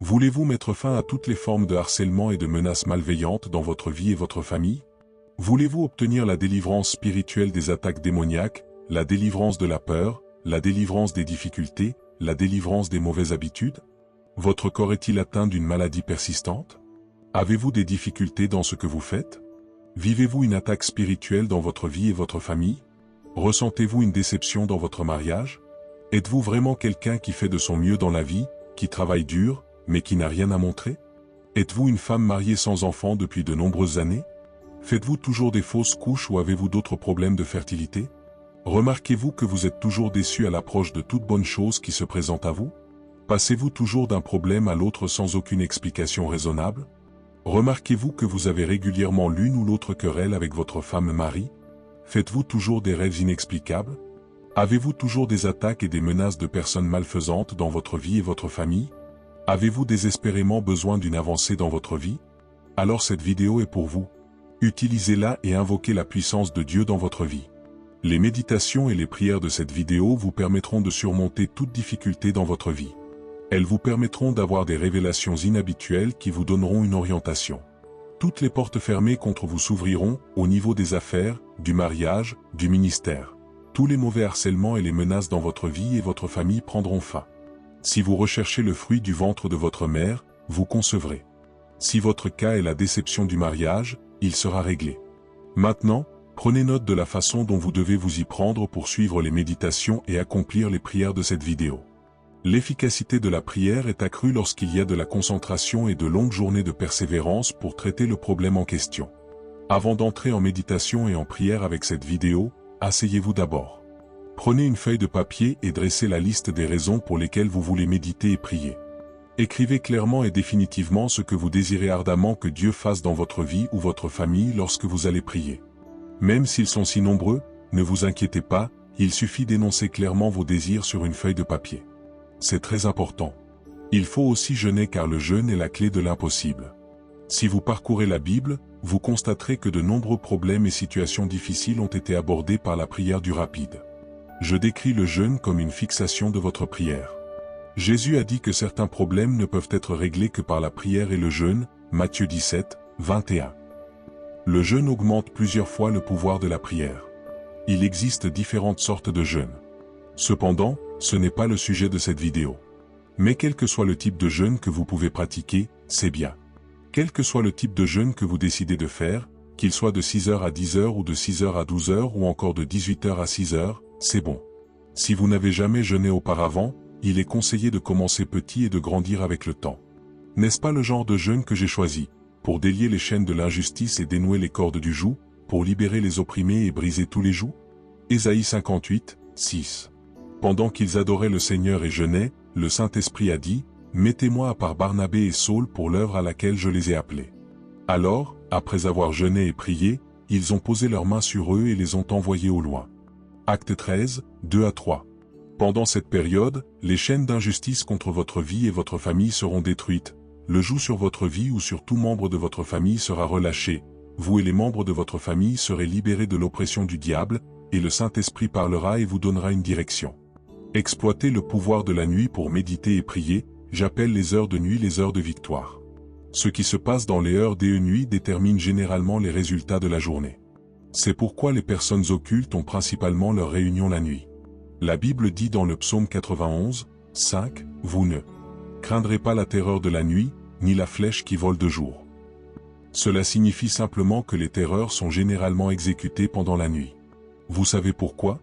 Voulez-vous mettre fin à toutes les formes de harcèlement et de menaces malveillantes dans votre vie et votre famille? Voulez-vous obtenir la délivrance spirituelle des attaques démoniaques, la délivrance de la peur, la délivrance des difficultés, la délivrance des mauvaises habitudes? Votre corps est-il atteint d'une maladie persistante? Avez-vous des difficultés dans ce que vous faites? Vivez-vous une attaque spirituelle dans votre vie et votre famille? Ressentez-vous une déception dans votre mariage? Êtes-vous vraiment quelqu'un qui fait de son mieux dans la vie, qui travaille dur, mais qui n'a rien à montrer? Êtes-vous une femme mariée sans enfant depuis de nombreuses années? Faites-vous toujours des fausses couches ou avez-vous d'autres problèmes de fertilité? Remarquez-vous que vous êtes toujours déçu à l'approche de toute bonne chose qui se présente à vous? Passez-vous toujours d'un problème à l'autre sans aucune explication raisonnable? Remarquez-vous que vous avez régulièrement l'une ou l'autre querelle avec votre femme Marie? Faites-vous toujours des rêves inexplicables? Avez-vous toujours des attaques et des menaces de personnes malfaisantes dans votre vie et votre famille? Avez-vous désespérément besoin d'une avancée dans votre vie? Alors cette vidéo est pour vous. Utilisez-la et invoquez la puissance de Dieu dans votre vie. Les méditations et les prières de cette vidéo vous permettront de surmonter toute difficulté dans votre vie. Elles vous permettront d'avoir des révélations inhabituelles qui vous donneront une orientation. Toutes les portes fermées contre vous s'ouvriront, au niveau des affaires, du mariage, du ministère. Tous les mauvais harcèlements et les menaces dans votre vie et votre famille prendront fin. Si vous recherchez le fruit du ventre de votre mère, vous concevrez. Si votre cas est la déception du mariage, il sera réglé. Maintenant, prenez note de la façon dont vous devez vous y prendre pour suivre les méditations et accomplir les prières de cette vidéo. L'efficacité de la prière est accrue lorsqu'il y a de la concentration et de longues journées de persévérance pour traiter le problème en question. Avant d'entrer en méditation et en prière avec cette vidéo, asseyez-vous d'abord. Prenez une feuille de papier et dressez la liste des raisons pour lesquelles vous voulez méditer et prier. Écrivez clairement et définitivement ce que vous désirez ardemment que Dieu fasse dans votre vie ou votre famille lorsque vous allez prier. Même s'ils sont si nombreux, ne vous inquiétez pas, il suffit d'énoncer clairement vos désirs sur une feuille de papier. C'est très important. Il faut aussi jeûner car le jeûne est la clé de l'impossible. Si vous parcourez la Bible, vous constaterez que de nombreux problèmes et situations difficiles ont été abordés par la prière du rapide. Je décris le jeûne comme une fixation de votre prière. Jésus a dit que certains problèmes ne peuvent être réglés que par la prière et le jeûne, Matthieu 17, 21. Le jeûne augmente plusieurs fois le pouvoir de la prière. Il existe différentes sortes de jeûnes. Cependant, ce n'est pas le sujet de cette vidéo. Mais quel que soit le type de jeûne que vous pouvez pratiquer, c'est bien. Quel que soit le type de jeûne que vous décidez de faire, qu'il soit de 6h à 10h ou de 6h à 12h ou encore de 18h à 6h, c'est bon. Si vous n'avez jamais jeûné auparavant, il est conseillé de commencer petit et de grandir avec le temps. N'est-ce pas le genre de jeûne que j'ai choisi, pour délier les chaînes de l'injustice et dénouer les cordes du joug, pour libérer les opprimés et briser tous les jougs? Ésaïe 58, 6. Pendant qu'ils adoraient le Seigneur et jeûnaient, le Saint-Esprit a dit, « Mettez-moi à part Barnabé et Saul pour l'œuvre à laquelle je les ai appelés. » Alors, après avoir jeûné et prié, ils ont posé leurs mains sur eux et les ont envoyés au loin. Acte 13, 2 à 3. Pendant cette période, les chaînes d'injustice contre votre vie et votre famille seront détruites, le joug sur votre vie ou sur tout membre de votre famille sera relâché, vous et les membres de votre famille serez libérés de l'oppression du diable, et le Saint-Esprit parlera et vous donnera une direction. Exploitez le pouvoir de la nuit pour méditer et prier, j'appelle les heures de nuit les heures de victoire. Ce qui se passe dans les heures des nuits détermine généralement les résultats de la journée. C'est pourquoi les personnes occultes ont principalement leur réunion la nuit. La Bible dit dans le psaume 91, 5, « Vous ne craindrez pas la terreur de la nuit, ni la flèche qui vole de jour. » Cela signifie simplement que les terreurs sont généralement exécutées pendant la nuit. Vous savez pourquoi?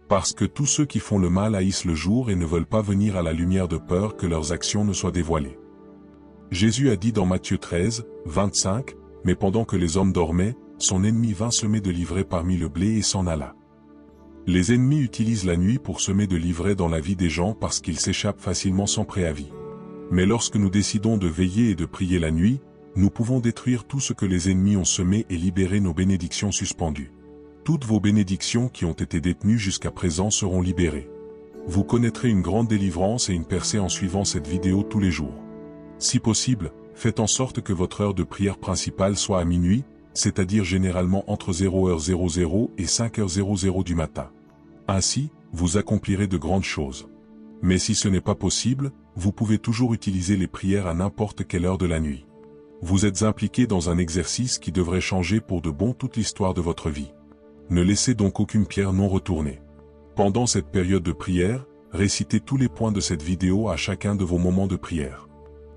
Parce que tous ceux qui font le mal haïssent le jour et ne veulent pas venir à la lumière de peur que leurs actions ne soient dévoilées. Jésus a dit dans Matthieu 13, 25, « Mais pendant que les hommes dormaient, son ennemi vint semer de l'ivraie parmi le blé et s'en alla. » Les ennemis utilisent la nuit pour semer de l'ivraie dans la vie des gens parce qu'ils s'échappent facilement sans préavis. Mais lorsque nous décidons de veiller et de prier la nuit, nous pouvons détruire tout ce que les ennemis ont semé et libérer nos bénédictions suspendues. Toutes vos bénédictions qui ont été détenues jusqu'à présent seront libérées. Vous connaîtrez une grande délivrance et une percée en suivant cette vidéo tous les jours. Si possible, faites en sorte que votre heure de prière principale soit à minuit, c'est-à-dire généralement entre 0h00 et 5h00 du matin. Ainsi, vous accomplirez de grandes choses. Mais si ce n'est pas possible, vous pouvez toujours utiliser les prières à n'importe quelle heure de la nuit. Vous êtes impliqué dans un exercice qui devrait changer pour de bon toute l'histoire de votre vie. Ne laissez donc aucune pierre non retournée. Pendant cette période de prière, récitez tous les points de cette vidéo à chacun de vos moments de prière.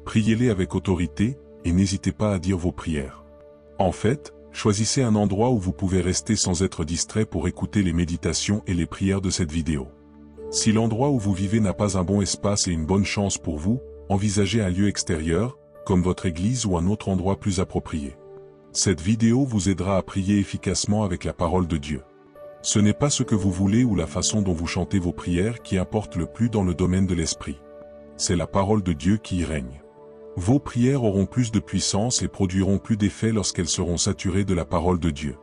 Priez-les avec autorité et n'hésitez pas à dire vos prières. En fait, choisissez un endroit où vous pouvez rester sans être distrait pour écouter les méditations et les prières de cette vidéo. Si l'endroit où vous vivez n'a pas un bon espace et une bonne chance pour vous, envisagez un lieu extérieur, comme votre église ou un autre endroit plus approprié. Cette vidéo vous aidera à prier efficacement avec la parole de Dieu. Ce n'est pas ce que vous voulez ou la façon dont vous chantez vos prières qui importe le plus dans le domaine de l'esprit. C'est la parole de Dieu qui y règne. Vos prières auront plus de puissance et produiront plus d'effet lorsqu'elles seront saturées de la parole de Dieu.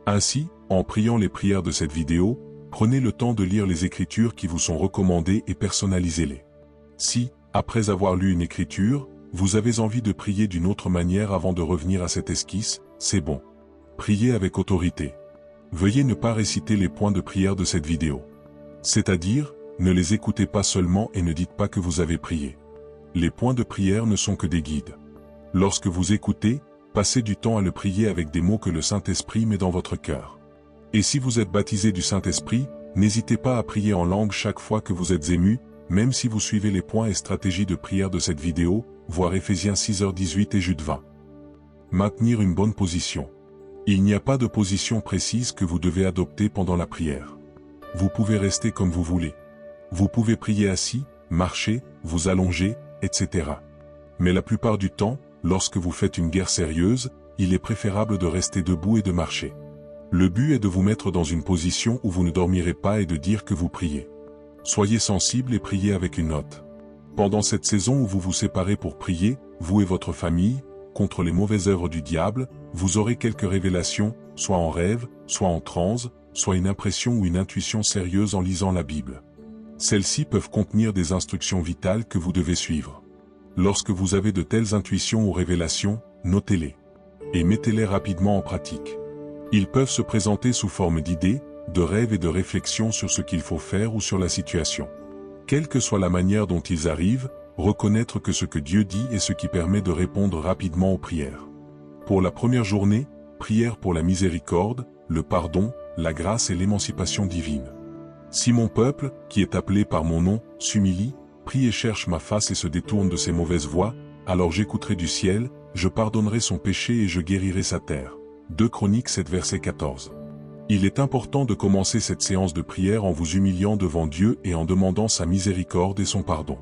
Ainsi, en priant les prières de cette vidéo, prenez le temps de lire les écritures qui vous sont recommandées et personnalisez-les. Si, après avoir lu une écriture, vous avez envie de prier d'une autre manière avant de revenir à cette esquisse, c'est bon. Priez avec autorité. Veuillez ne pas réciter les points de prière de cette vidéo. C'est-à-dire, ne les écoutez pas seulement et ne dites pas que vous avez prié. Les points de prière ne sont que des guides. Lorsque vous écoutez, passez du temps à le prier avec des mots que le Saint-Esprit met dans votre cœur. Et si vous êtes baptisé du Saint-Esprit, n'hésitez pas à prier en langue chaque fois que vous êtes ému, même si vous suivez les points et stratégies de prière de cette vidéo, voir Éphésiens 6h18 et Jude 20. Maintenir une bonne position. Il n'y a pas de position précise que vous devez adopter pendant la prière. Vous pouvez rester comme vous voulez. Vous pouvez prier assis, marcher, vous allonger, etc. Mais la plupart du temps, lorsque vous faites une guerre sérieuse, il est préférable de rester debout et de marcher. Le but est de vous mettre dans une position où vous ne dormirez pas et de dire que vous priez. Soyez sensible et priez avec une note. Pendant cette saison où vous vous séparez pour prier, vous et votre famille, contre les mauvaises œuvres du diable, vous aurez quelques révélations, soit en rêve, soit en transe, soit une impression ou une intuition sérieuse en lisant la Bible. Celles-ci peuvent contenir des instructions vitales que vous devez suivre. Lorsque vous avez de telles intuitions ou révélations, notez-les. Et mettez-les rapidement en pratique. Ils peuvent se présenter sous forme d'idées, de rêves et de réflexions sur ce qu'il faut faire ou sur la situation. Quelle que soit la manière dont ils arrivent, reconnaître que ce que Dieu dit est ce qui permet de répondre rapidement aux prières. Pour la première journée, prière pour la miséricorde, le pardon, la grâce et l'émancipation divine. Si mon peuple, qui est appelé par mon nom, s'humilie, prie et cherche ma face et se détourne de ses mauvaises voies, alors j'écouterai du ciel, je pardonnerai son péché et je guérirai sa terre. 2 Chroniques 7 verset 14. Il est important de commencer cette séance de prière en vous humiliant devant Dieu et en demandant sa miséricorde et son pardon.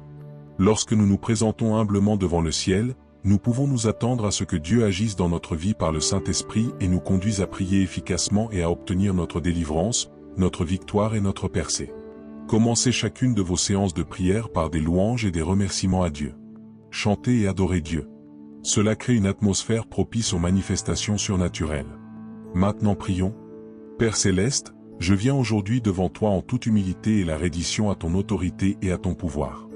Lorsque nous nous présentons humblement devant le ciel, nous pouvons nous attendre à ce que Dieu agisse dans notre vie par le Saint-Esprit et nous conduise à prier efficacement et à obtenir notre délivrance, notre victoire et notre percée. Commencez chacune de vos séances de prière par des louanges et des remerciements à Dieu. Chantez et adorez Dieu. Cela crée une atmosphère propice aux manifestations surnaturelles. Maintenant prions. Père Céleste, je viens aujourd'hui devant toi en toute humilité et la reddition à ton autorité et à ton pouvoir.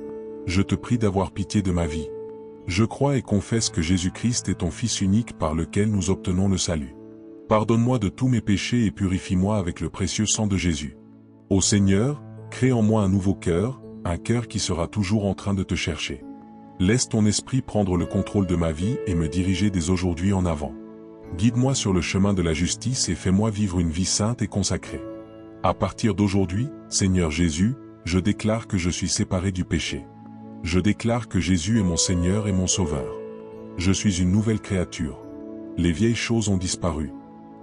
Je te prie d'avoir pitié de ma vie. Je crois et confesse que Jésus-Christ est ton Fils unique par lequel nous obtenons le salut. Pardonne-moi de tous mes péchés et purifie-moi avec le précieux sang de Jésus. Ô Seigneur, crée en moi un nouveau cœur, un cœur qui sera toujours en train de te chercher. Laisse ton esprit prendre le contrôle de ma vie et me diriger dès aujourd'hui en avant. Guide-moi sur le chemin de la justice et fais-moi vivre une vie sainte et consacrée. À partir d'aujourd'hui, Seigneur Jésus, je déclare que je suis séparé du péché. Je déclare que Jésus est mon Seigneur et mon Sauveur. Je suis une nouvelle créature. Les vieilles choses ont disparu.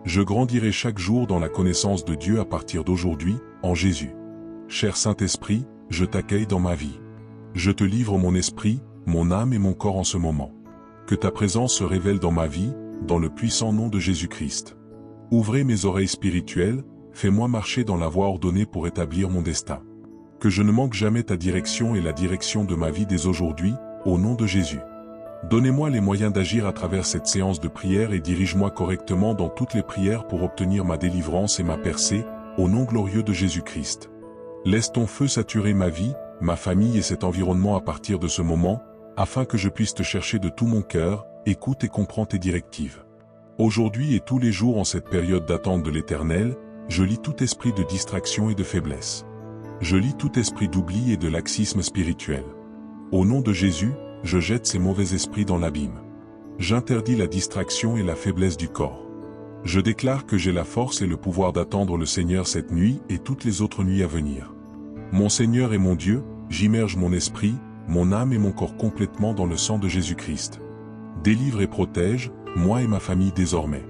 Je grandirai chaque jour dans la connaissance de Dieu à partir d'aujourd'hui, en Jésus. Cher Saint-Esprit, je t'accueille dans ma vie. Je te livre mon esprit, mon âme et mon corps en ce moment. Que ta présence se révèle dans ma vie, dans le puissant nom de Jésus-Christ. Ouvrez mes oreilles spirituelles, fais-moi marcher dans la voie ordonnée pour établir mon destin. Que je ne manque jamais ta direction et la direction de ma vie dès aujourd'hui, au nom de Jésus. Donnez-moi les moyens d'agir à travers cette séance de prière et dirige-moi correctement dans toutes les prières pour obtenir ma délivrance et ma percée, au nom glorieux de Jésus-Christ. Laisse ton feu saturer ma vie, ma famille et cet environnement à partir de ce moment, afin que je puisse te chercher de tout mon cœur, écoute et comprends tes directives. Aujourd'hui et tous les jours en cette période d'attente de l'Éternel, je lis tout esprit de distraction et de faiblesse. Je lis tout esprit d'oubli et de laxisme spirituel. Au nom de Jésus, je jette ces mauvais esprits dans l'abîme. J'interdis la distraction et la faiblesse du corps. Je déclare que j'ai la force et le pouvoir d'attendre le Seigneur cette nuit et toutes les autres nuits à venir. Mon Seigneur et mon Dieu, j'immerge mon esprit, mon âme et mon corps complètement dans le sang de Jésus-Christ. Délivre et protège, moi et ma famille désormais.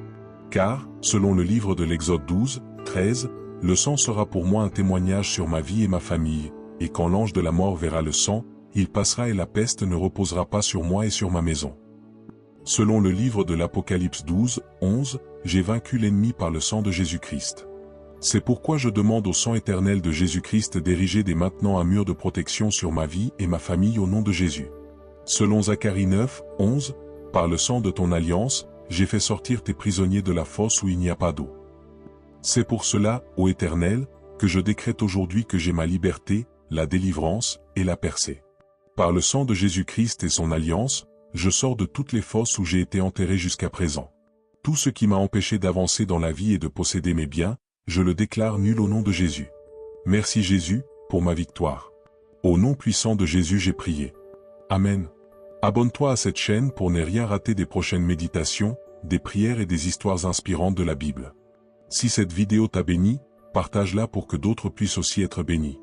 Car, selon le livre de l'Exode 12, 13, le sang sera pour moi un témoignage sur ma vie et ma famille, et quand l'ange de la mort verra le sang, il passera et la peste ne reposera pas sur moi et sur ma maison. Selon le livre de l'Apocalypse 12, 11, j'ai vaincu l'ennemi par le sang de Jésus-Christ. C'est pourquoi je demande au sang éternel de Jésus-Christ d'ériger dès maintenant un mur de protection sur ma vie et ma famille au nom de Jésus. Selon Zacharie 9, 11, par le sang de ton alliance, j'ai fait sortir tes prisonniers de la fosse où il n'y a pas d'eau. C'est pour cela, ô Éternel, que je décrète aujourd'hui que j'ai ma liberté, la délivrance et la percée. Par le sang de Jésus-Christ et son alliance, je sors de toutes les fosses où j'ai été enterré jusqu'à présent. Tout ce qui m'a empêché d'avancer dans la vie et de posséder mes biens, je le déclare nul au nom de Jésus. Merci Jésus, pour ma victoire. Au nom puissant de Jésus j'ai prié. Amen. Abonne-toi à cette chaîne pour ne rien rater des prochaines méditations, des prières et des histoires inspirantes de la Bible. Si cette vidéo t'a béni, partage-la pour que d'autres puissent aussi être bénis.